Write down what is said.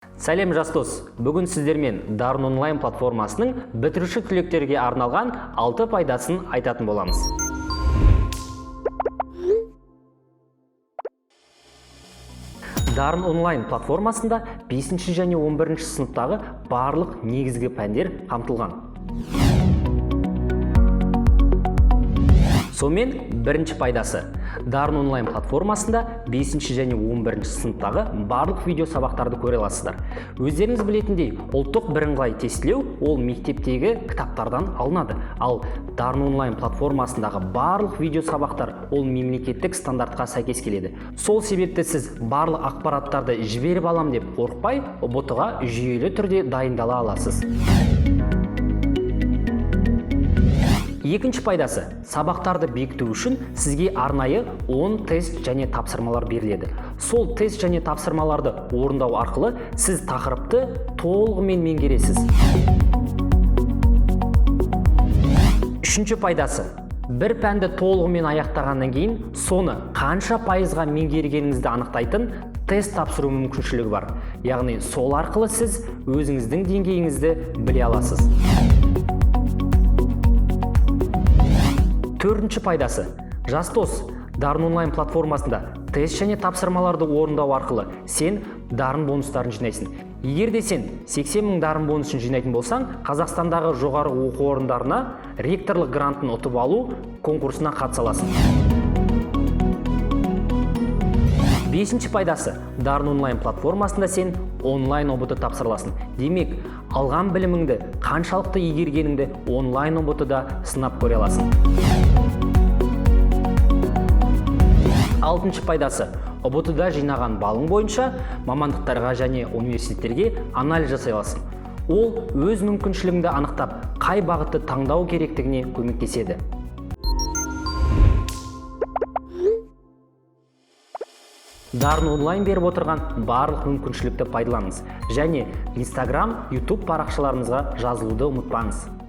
Сәлем жас дос, бүгін сіздермен Дарын онлайн платформасының бітіруші түлектерге арналған 6 пайдасын айтатын боламыз. Дарын онлайн платформасында 5 және 11 сыныптағы барлық негізгі пәндер қамтылған. Сонымен бірінші пайдасы. Дарын онлайн платформасында 5 және 11 сыныптағы барлық видео сабақтарды көре аласыздар. Өздеріңіз білетіндей, ұлттық бірыңғай тестілеу ол мектептегі кітаптардан алынады. Ал Дарын онлайн платформасындағы барлық видео сабақтар ол мемлекеттік стандартқа сәйкес келеді. Сол себепті сіз барлық ақпараттарды жіберіп алам деп қорықпай, ұбт-ға жүйелі түрде дайындала аласыз. Екінші пайдасы. Сабақтарды бекіту үшін сізге арнайы 10 тест және тапсырмалар беріледі. Сол тест және тапсырмаларды орындау арқылы сіз тақырыпты толығымен меңгересіз. Үшінші пайдасы. Бір пәнді толығымен аяқтағаннан кейін, соны қанша пайызға меңгергеніңізді анықтайтын тест тапсыру мүмкіншілігі бар. Яғни сол арқылы сіз өзіңіздің деңгейіңізді біле аласыз. Төртінші пайдасы. Жас дос, Дарын онлайн платформасында тест және тапсырмаларды орындау арқылы сен дарын бонустарын жинайсың. Егер де сен 80 000 дарын бонусын жинайтын болсаң, Қазақстандағы жоғары оқу орындарына ректорлық грантын ұтып алу конкурсына қатыса аласың. Бесінші пайдасы. Дарын онлайн платформасында сен онлайн ұбт тапсырыласың. Демек, алған біліміңді, қаншалықты игергеніңді онлайн ұбт-да сынап көре аласың. Алтыншы пайдасы. ұбт-да жинаған балың бойынша мамандықтарға және университеттерге анализ жасай аласың. Ол өз мүмкіншілігіңді анықтап, қай бағытты таңдау керектігіне көмектеседі. Дарын онлайн беріп отырған барлық мүмкіншілікті пайдаланыңыз және Instagram, YouTube парақшаларыңызға жазылуды ұмытпаңыз.